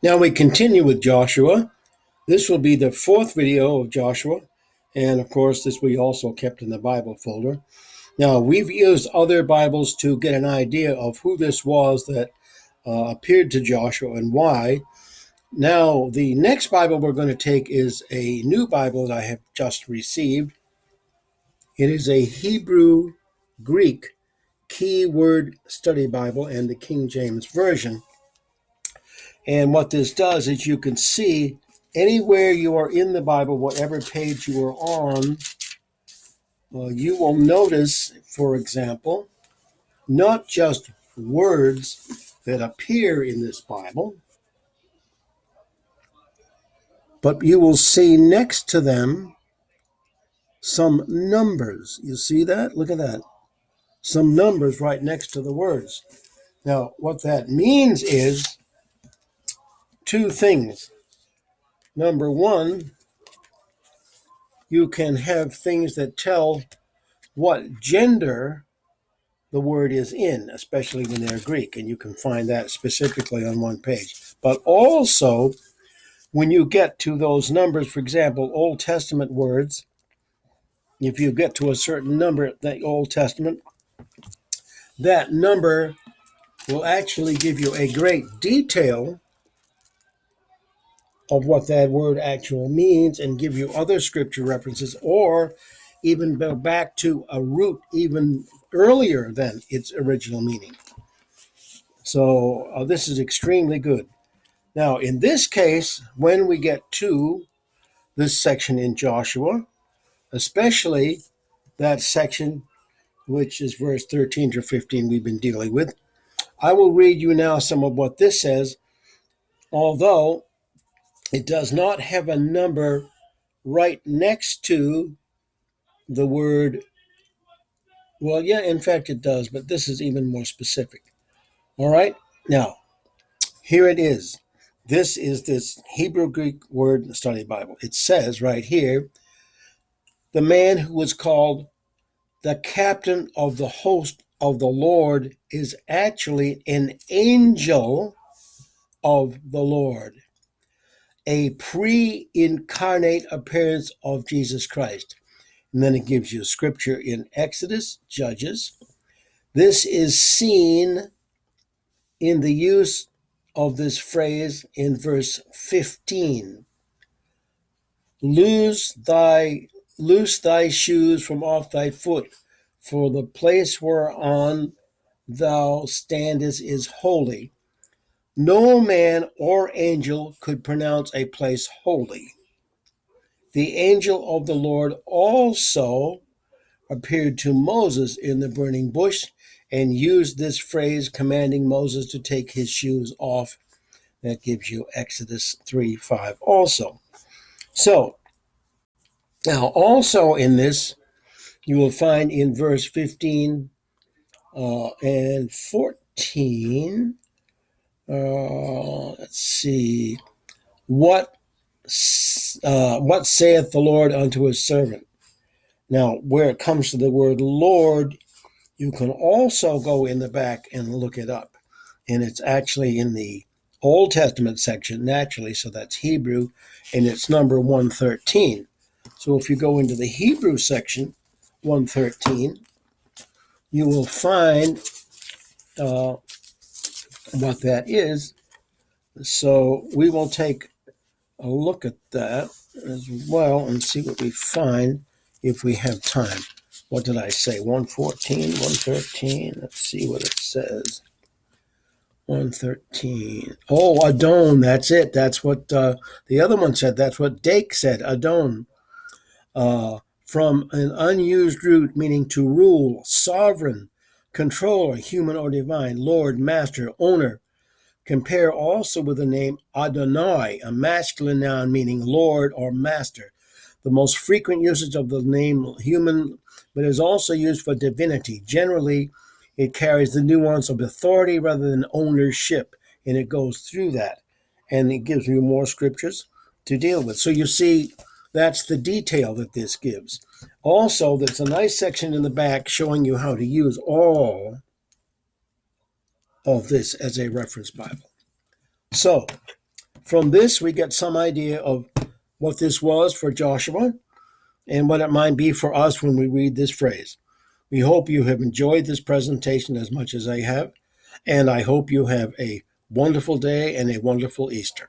Now we continue with Joshua. This will be the fourth video of Joshua. And of course, this we also kept in the Bible folder. Now, we've used other Bibles to get an idea of who this was that appeared to Joshua and why. Now, the next Bible we're going to take is a new Bible that I have just received. It is a Hebrew Greek keyword study Bible and the King James Version. And what this does is you can see anywhere you are in the Bible, whatever page you are on, you will notice, for example, not just words that appear in this Bible, but you will see next to them some numbers. You see that? Look at that. Some numbers right next to the words. Now, what that means is two things. Number one, you can have things that tell what gender the word is in, especially when they're Greek, and you can find that specifically on one page. But also, when you get to those numbers, for example, Old Testament words, if you get to a certain number in the Old Testament, that number will actually give you a great detail of what that word actually means and give you other scripture references, or even go back to a root even earlier than its original meaning. So this is extremely good. Now, in this case, when we get to this section in Joshua, especially that section which is verse 13 to 15 we've been dealing with, I will read you now some of what this says, although it does not have a number right next to the word. Well, yeah, in fact it does, but this is even more specific. All right, now, here it is. This is this Hebrew Greek word study Bible. It says right here, the man who was called the captain of the host of the Lord is actually an angel of the Lord, a pre-incarnate appearance of Jesus Christ. And then it gives you scripture in Exodus, Judges. This is seen in the use of this phrase in verse 15. Loose thy shoes from off thy foot, for the place whereon thou standest is holy. No man or angel could pronounce a place holy. The angel of the Lord also appeared to Moses in the burning bush and used this phrase commanding Moses to take his shoes off. That gives you Exodus 3:5 also. So, now also in this, you will find in verse 15 and 14, let's see, what saith the Lord unto his servant? Now, where it comes to the word Lord, you can also go in the back and look it up. And it's actually in the Old Testament section, naturally, so that's Hebrew, and it's number 113. So if you go into the Hebrew section, 113, you will find what that is. So we will take a look at that as well and see what we find if we have time. What did I say? 114, 113. Let's see what it says. 113. Oh, Adon, that's it. That's what the other one said. That's what Dake said, Adon. From an unused root meaning to rule, sovereign, controller, human or divine, Lord, master, owner. Compare also with the name Adonai, a masculine noun meaning Lord or master. The most frequent usage of the name human, but is also used for divinity. Generally, it carries the nuance of authority rather than ownership, and it goes through that. And it gives you more scriptures to deal with. So you see, that's the detail that this gives. Also, there's a nice section in the back showing you how to use all of this as a reference Bible. So, From this, we get some idea of what this was for Joshua and what it might be for us when we read this phrase. We hope you have enjoyed this presentation as much as I have, and I hope you have a wonderful day and a wonderful Easter.